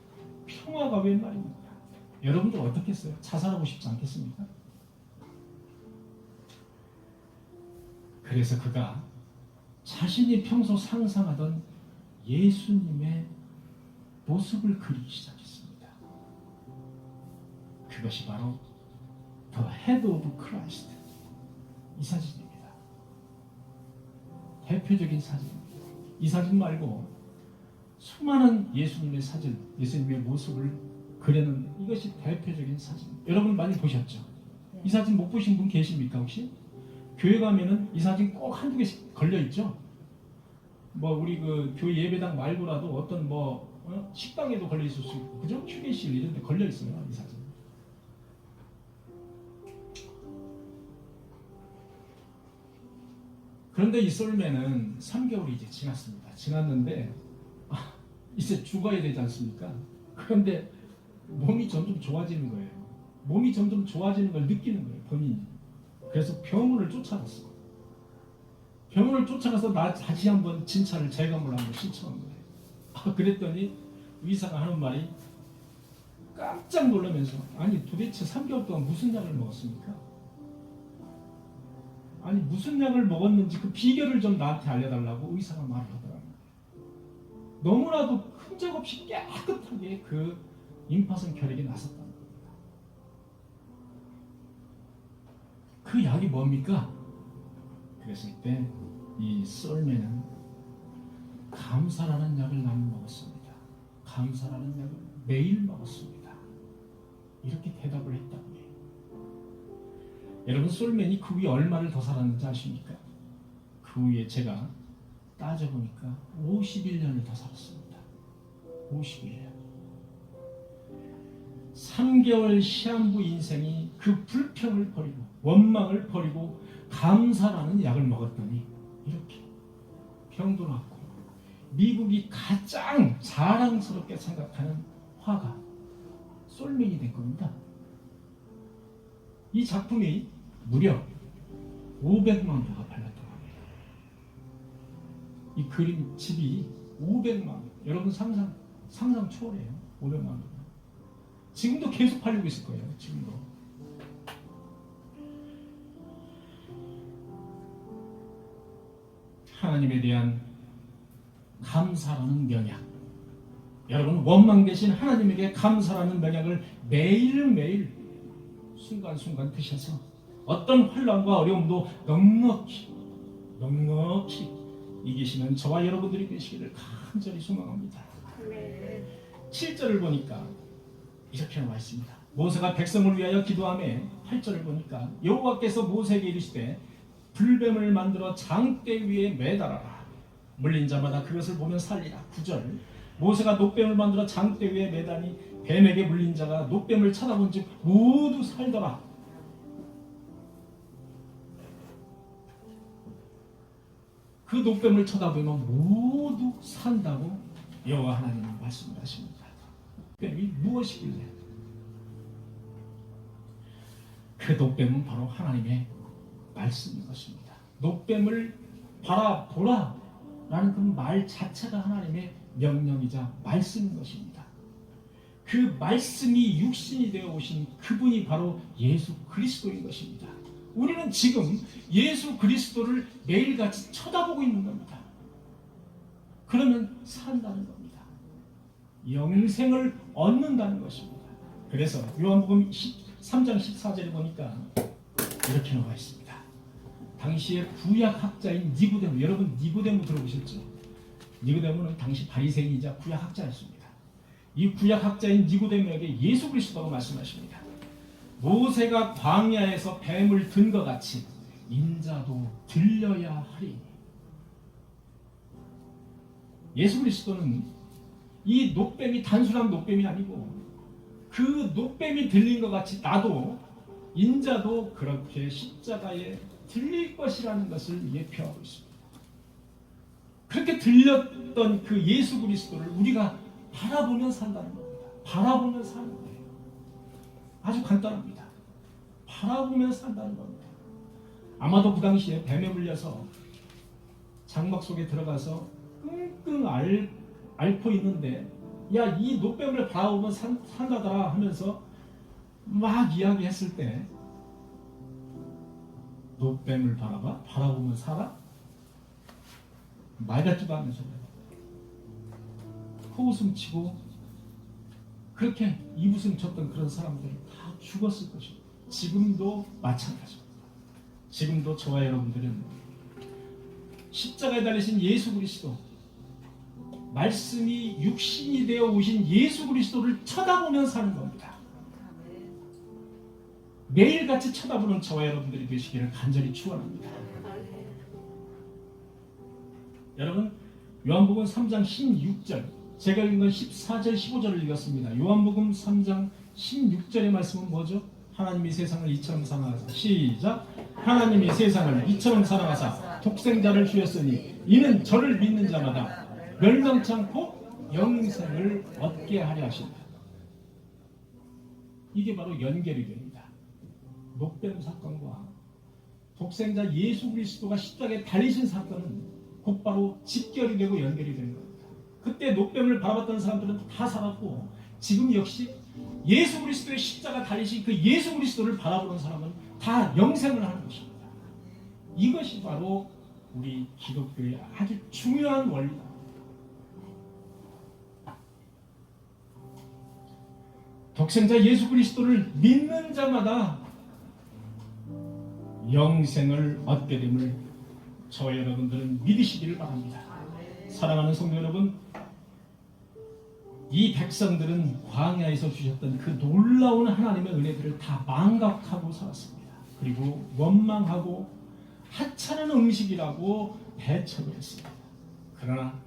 평화가 웬 말입니까? 여러분들 어떻겠어요? 자살하고 싶지 않겠습니까? 그래서 그가 자신이 평소 상상하던 예수님의 모습을 그리기 시작했습니다. 그것이 바로 The Head of Christ, 이 사진입니다. 대표적인 사진입니다. 이 사진 말고 수많은 예수님의 사진, 예수님의 모습을 그려놓은 이것이 대표적인 사진. 여러분 많이 보셨죠? 이 사진 못 보신 분 계십니까 혹시? 교회 가면은 이 사진 꼭 한두 개씩 걸려 있죠. 뭐 우리 그 교회 예배당 말고라도 어떤 식당에도 걸려 있을 수 있고, 그죠? 휴게실 이런 데 걸려 있어요, 이 사진. 그런데 이 솔맨은 3개월이 이제 지났습니다. 지났는데 이제 죽어야 되지 않습니까? 그런데 몸이 점점 좋아지는 거예요. 몸이 점점 좋아지는 걸 느끼는 거예요, 본인이. 그래서 병원을 쫓아갔어. 병원을 쫓아가서 다시 한번 진찰을, 재검을 한번 신청한 거예요. 그랬더니 의사가 하는 말이 깜짝 놀라면서, 아니 도대체 3개월 동안 무슨 약을 먹었습니까? 아니 무슨 약을 먹었는지 그 비결을 좀 나한테 알려달라고 의사가 말을 하더라고요. 너무나도 흔적 없이 깨끗하게 그 임파선 결핵이 났었다는 겁니다. 그 약이 뭡니까? 그랬을 때 이 솔맨은 감사라는 약을 나는 먹었습니다. 감사라는 약을 매일 먹었습니다. 이렇게 대답을 했다고 해요. 여러분, 솔맨이 그 위에 얼마를 더 살았는지 아십니까? 그 위에 제가 따져보니까 51년을 더 살았습니다. 51년. 3개월 시한부 인생이 그 불평을 버리고 원망을 버리고 감사라는 약을 먹었더니 이렇게 병도 낫고 미국이 가장 자랑스럽게 생각하는 화가 솔맨이 된 겁니다. 이 작품이 무려 500만 부가 팔렸다고 합니다. 이 그림집이 500만 부. 여러분 상상 초월해요. 500만 부. 지금도 계속 팔리고 있을 거예요. 지금도. 하나님에 대한 감사라는 명약. 여러분, 원망 대신 하나님에게 감사라는 명약을 매일매일 순간순간 드셔서 어떤 환난과 어려움도 넉넉히 이기시는 저와 여러분들이 되시기를 간절히 소망합니다. 7절을 보니까 이렇게 나와 있습니다. 모세가 백성을 위하여 기도하며 8절을 보니까 여호와께서 모세에게 이르시되 불뱀을 만들어 장대 위에 매달아라. 물린 자마다 그것을 보면 살리라. 9절 모세가 녹뱀을 만들어 장대 위에 매다니 뱀에게 물린 자가 노뱀을 쳐다본 즉 모두 살더라. 그 노뱀을 쳐다보면 모두 산다고 여호와 하나님은 말씀을 하십니다. 뱀이 무엇이길래? 그 노뱀은 바로 하나님의 말씀인 것입니다. 노뱀을 바라보라 라는 그 말 자체가 하나님의 명령이자 말씀인 것입니다. 그 말씀이 육신이 되어 오신 그분이 바로 예수 그리스도인 것입니다. 우리는 지금 예수 그리스도를 매일같이 쳐다보고 있는 겁니다. 그러면 산다는 겁니다. 영생을 얻는다는 것입니다. 그래서 요한복음 3장 14절에 보니까 이렇게 나와 있습니다. 당시의 구약학자인 니고데모, 여러분 니고데모 들어보셨죠? 니고데모는 당시 바리새인이자 구약학자였습니다. 이 구약학자인 니고데모에게 예수 그리스도가 말씀하십니다. 모세가 광야에서 뱀을 든 것 같이 인자도 들려야 하리니. 예수 그리스도는 이 노뱀이 단순한 노뱀이 아니고 그 노뱀이 들린 것 같이 나도 인자도 그렇게 십자가에 들릴 것이라는 것을 예표하고 있습니다. 그렇게 들렸던 그 예수 그리스도를 우리가 바라보면 산다는 겁니다. 바라보면 사는 거예요. 아주 간단합니다. 바라보면 산다는 겁니다. 아마도 그 당시에 뱀에 물려서 장막 속에 들어가서 끙끙 앓고 있는데 야, 이 노뱀을 바라보면 산다더라 하면서 막 이야기했을 때 노뱀을 바라보면 살아? 말 같지도 않으면서 코웃음 치고 그렇게 이웃음 쳤던 그런 사람들이 다 죽었을 것입니다. 지금도 마찬가지입니다. 지금도 저와 여러분들은 십자가에 달리신 예수 그리스도, 말씀이 육신이 되어 오신 예수 그리스도를 쳐다보며 사는 겁니다. 매일같이 쳐다보는 저와 여러분들이 되시기를 간절히 축원합니다. 여러분, 요한복음 3장 16절, 제가 읽은 건 14절 15절을 읽었습니다. 요한복음 3장 16절의 말씀은 뭐죠? 하나님이 세상을 이처럼 사랑하사, 시작, 하나님이 세상을 이처럼 사랑하사 독생자를 주셨으니 이는 저를 믿는 자마다 멸망치 않고 영생을 얻게 하려 하신다. 이게 바로 연결이 됩니다. 노뱀 사건과 독생자 예수 그리스도가 십자가에 달리신 사건은 곧바로 직결이 되고 연결이 되는 겁니다. 그때 노뱀을 바라봤던 사람들은 다 살았고 지금 역시 예수 그리스도의 십자가 달리신 그 예수 그리스도를 바라보는 사람은 다 영생을 하는 것입니다. 이것이 바로 우리 기독교의 아주 중요한 원리다. 독생자 예수 그리스도를 믿는 자마다 영생을 얻게 됨을 저와 여러분들은 믿으시기를 바랍니다. 사랑하는 성도 여러분, 이 백성들은 광야에서 주셨던 그 놀라운 하나님의 은혜들을 다 망각하고 살았습니다. 그리고 원망하고 하찮은 음식이라고 배척을 했습니다. 그러나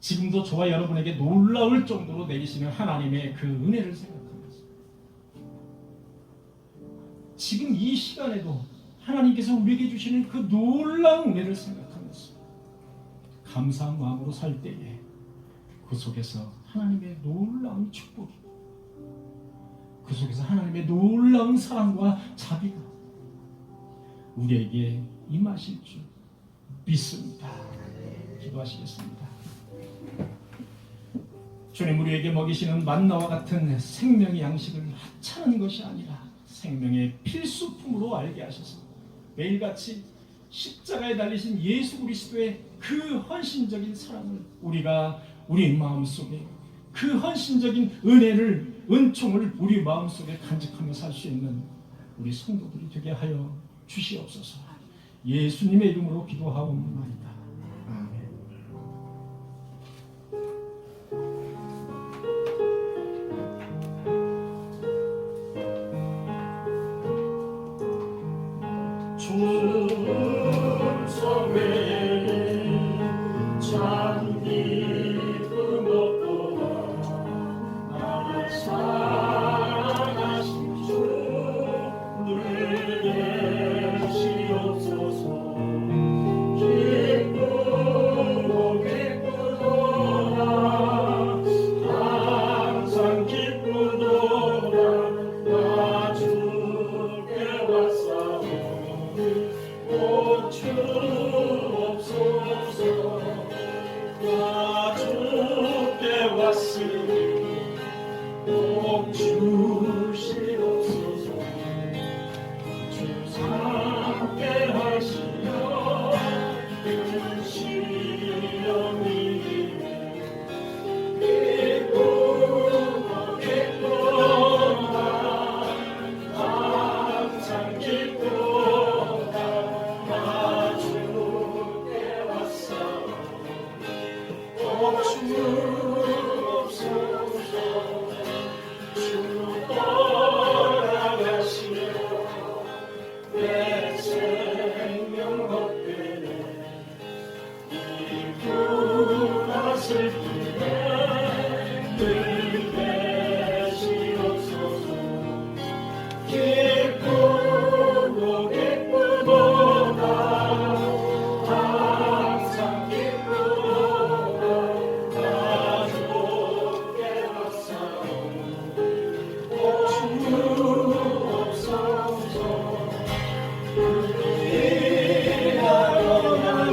지금도 저와 여러분에게 놀라울 정도로 내리시는 하나님의 그 은혜를 생각하면서 지금 이 시간에도 하나님께서 우리에게 주시는 그 놀라운 은혜를 생각하면서 감사한 마음으로 살 때에 그 속에서 하나님의 놀라운 축복이, 그 속에서 하나님의 놀라운 사랑과 자비가 우리에게 임하실 줄 믿습니다. 기도하시겠습니다. 주님, 우리에게 먹이시는 만나와 같은 생명의 양식을 하찮은 것이 아니라 생명의 필수품으로 알게 하셔서 매일같이 십자가에 달리신 예수 그리스도의 그 헌신적인 사랑을 우리가 우리 마음속에, 그 헌신적인 은혜를, 은총을 우리 마음속에 간직하며 살 수 있는 우리 성도들이 되게 하여 주시옵소서. 예수님의 이름으로 기도하옵나이다. 아멘. 참 기쁨 없도다 복 주옵소서. 나 주께 왔으니 복 주시옵소서. 주 함께 하시며 큰 시련이 기쁘고 기쁘다. 항상 기쁘다. 나 주께 왔사오. 복 주옵소서. 주 떠나가시오. 내 생명 헛되네. 이구나 슬프네. 늘 계시옵소서. 기쁘고 기쁘도다. 항상 기쁘다. 나 주께 왔사오. 복 주옵소서. 위하여 나를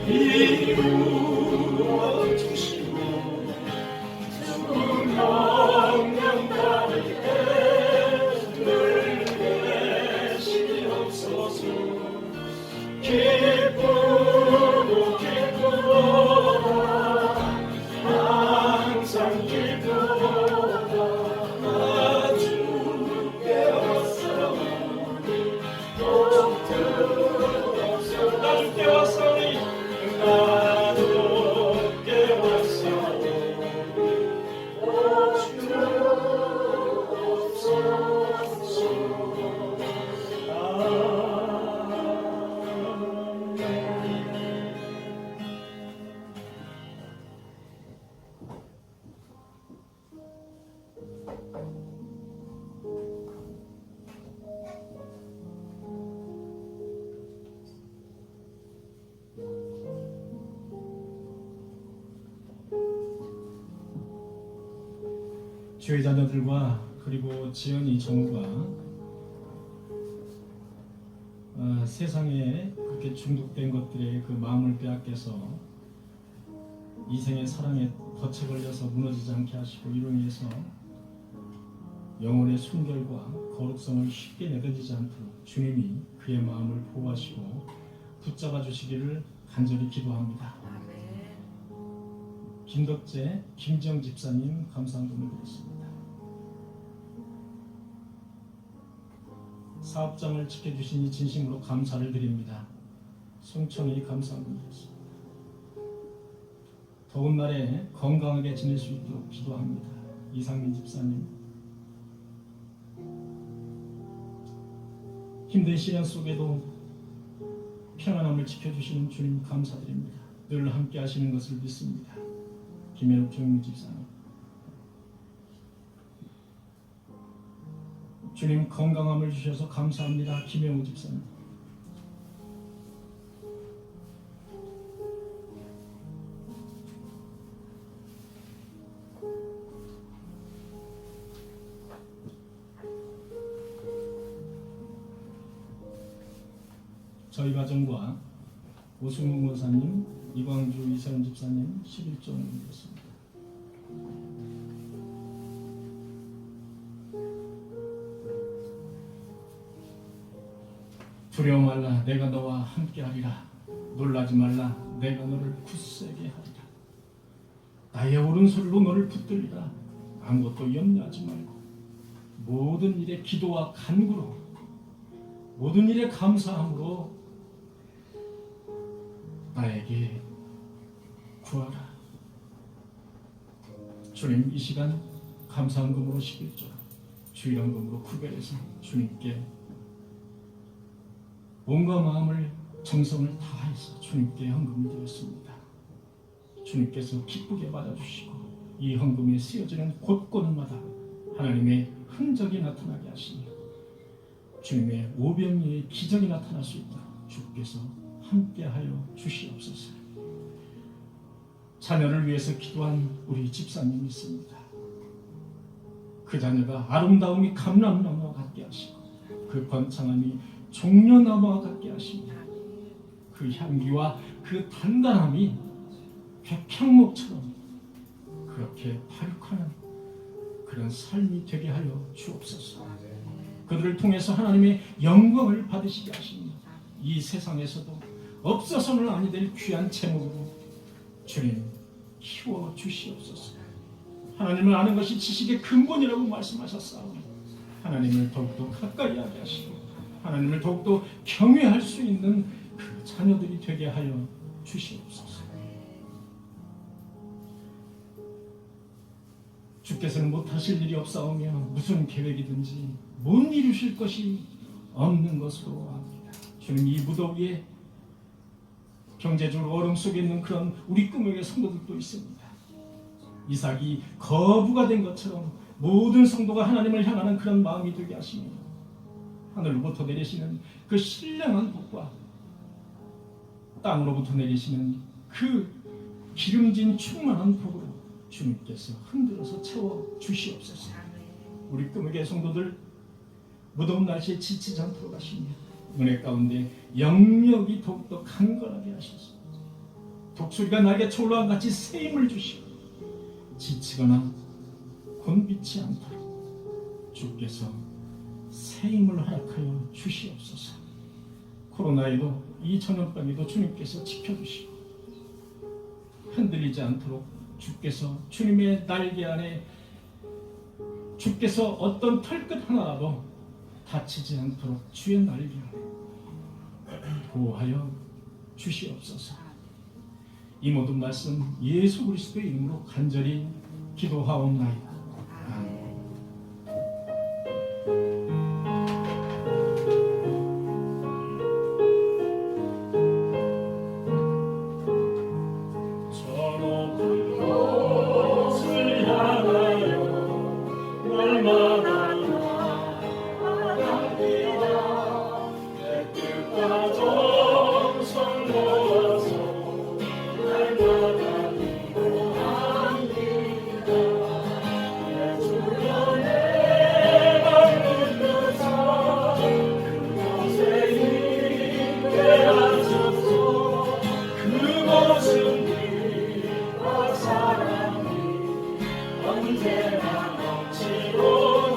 이루어 주시고 주 명령 따를 때늘 계시옵소서. 기쁘고 기쁘다. 항상 기쁘다. 나 주께 왔사오니 복 주옵소서. 나 주께 왔사오니 나 주께 왔사오니 복 주옵소서. 주의 자녀들과 그리고 지연이 정우가 세상에 그렇게 중독된 것들의 그 마음을 빼앗겨서 이생의 사랑에 덫에 걸려서 무너지지 않게 하시고 이로 인해서 영혼의 순결과 거룩성을 쉽게 내던지지 않도록 주님이 그의 마음을 보호하시고 붙잡아 주시기를 간절히 기도합니다. 김덕재, 김지영 집사님 감사한금을 드렸습니다. 사업장을 지켜주시니 진심으로 감사를 드립니다. 송천이 감사한금 드렸습니다. 더운 날에 건강하게 지낼 수 있도록 기도합니다. 이상민 집사님, 힘든 시련 속에도 평안함을 지켜주시는 주님 감사드립니다. 늘 함께 하시는 것을 믿습니다. 김현욱 정민 집사님, 주님 건강함을 주셔서 감사합니다. 김영우 집사님, 저희 가정과 오승우 권사님, 이광주 이세훈 집사님 11조를 드렸습니다. 두려워 말라, 내가 너와 함께하리라. 놀라지 말라, 내가 너를 굳세게 하리라. 나의 오른손으로 너를 붙들리라. 아무것도 염려하지 말고 모든 일에 기도와 간구로 모든 일에 감사함으로 나에게 구하라. 주님, 이 시간 감사헌금으로 11조 주일헌금으로 구별해서 주님께 몸과 마음을 정성을 다해서 주님께 헌금을 드렸습니다. 주님께서 기쁘게 받아주시고 이 헌금이 쓰여지는 곳곳마다 하나님의 흔적이 나타나게 하시며 주님의 오병이의 기적이 나타날 수 있도록 주께서 함께하여 주시옵소서. 자녀를 위해서 기도한 우리 집사님이 있습니다. 그 자녀가 아름다움이 감람나무와 같게 하시고 그 번창함이 종려나무와 같게 하십니다. 그 향기와 그 단단함이 백향목처럼 그렇게 발육하는 그런 삶이 되게 하여 주옵소서. 그들을 통해서 하나님의 영광을 받으시게 하십니다. 이 세상에서도 없어서는 아니 될 귀한 제목으로 주님 키워 주시옵소서. 하나님을 아는 것이 지식의 근본이라고 말씀하셨사오니 하나님을 더욱더 가까이 하게 하시고 하나님을 더욱더 경외할 수 있는 그 자녀들이 되게 하여 주시옵소서. 주께서는 못하실 일이 없사오며 무슨 계획이든지 못 이루실 것이 없는 것으로 압니다. 주님, 이 무더위에 경제적으로 어려움 속에 있는 그런 우리 꿈에게 성도들도 있습니다. 이삭이 거부가 된 것처럼 모든 성도가 하나님을 향하는 그런 마음이 되게 하시며 하늘로부터 내리시는 그 신령한 복과 땅으로부터 내리시는 그 기름진 충만한 복으로 주님께서 흔들어서 채워 주시옵소서. 우리 꿈에게 성도들 무더운 날씨에 지치지 않도록 하시며 은혜 가운데 영역이 더욱더 강건하게 하셔서 독수리가 날개 초로와 같이 새 힘을 주시고 지치거나 곤비치 않도록 주께서 새 힘을 허락하여 주시옵소서. 코로나에도 이 전염병에도 주님께서 지켜주시고 흔들리지 않도록 주께서 주님의 날개 안에 주께서 어떤 털끝 하나라도 다치지 않도록 주의 날개 안에 보호하여 주시옵소서. 이 모든 말씀 예수 그리스도의 이름으로 간절히 기도하옵나이다. 아멘.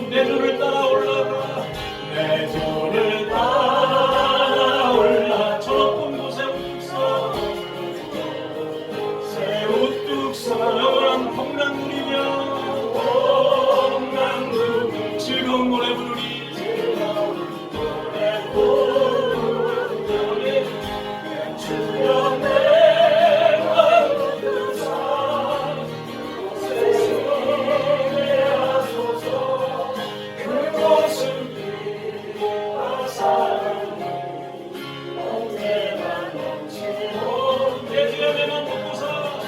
내 주를 따라 올라가 내 주를 따라 올라 저 높은 곳에 우뚝서 새 우뚝서 영원한 평강누리며 평강누리 즐거운 노래 부르리 즐거운 노래 부르리 주여 내가 부르사 세상에 하소서 그곳은 빛과 사랑이 언제나 넘치고 내 주여 내 맘 먹고서 내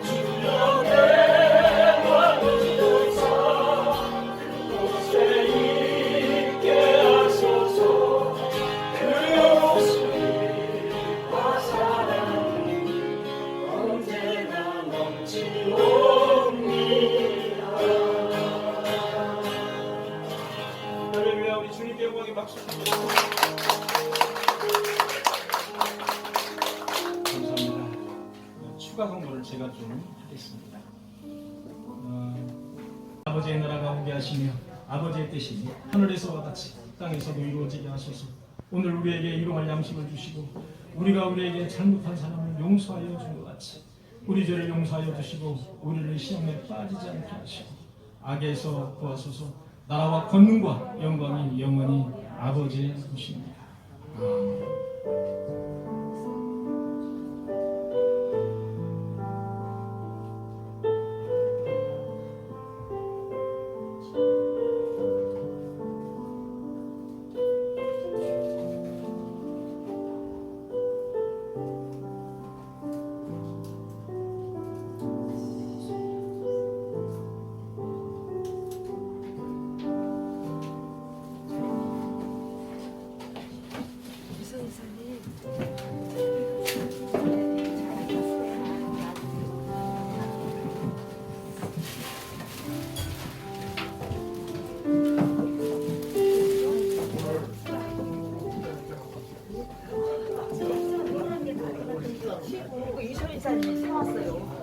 주여 내 맘 먹고서 그곳에 있게 하소서 그곳은 빛과 사랑이 언제나 넘치옵니다. 할렐루야. 우리 주님께 영광의 박수 드립니다. 감사합니다. 추가 공부를 제가 좀 하겠습니다. 아버지의 나라가 오게 하시며 아버지의 뜻이 하늘에서와 같이 땅에서도 이루어지게 하소서. 오늘 우리에게 일용할 양식을 주시고 우리가 우리에게 잘못한 사람을 용서하여 준 것 같이 우리 죄를 용서하여 주시고 우리를 시험에 빠지지 않게 하시고 악에서 구하소서. 나라와 권능과 영광이 영원히 아버지의 것입니다. 아멘. 이사님 목사님이 세웠어요.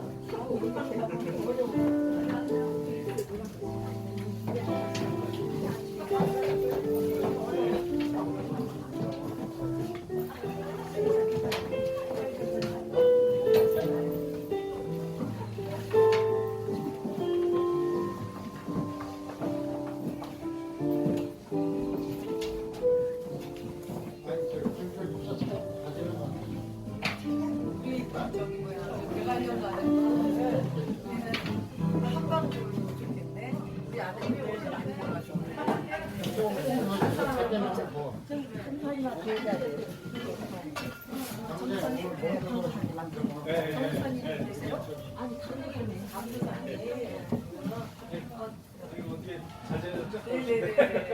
저기 뭐야 대관령 가는 우리는 한방으로 좋겠네. 우리 아들이 오늘 안 들어가지고. 천천히만 들자 돼. 어떻게 잘 지내셨죠? 네네네.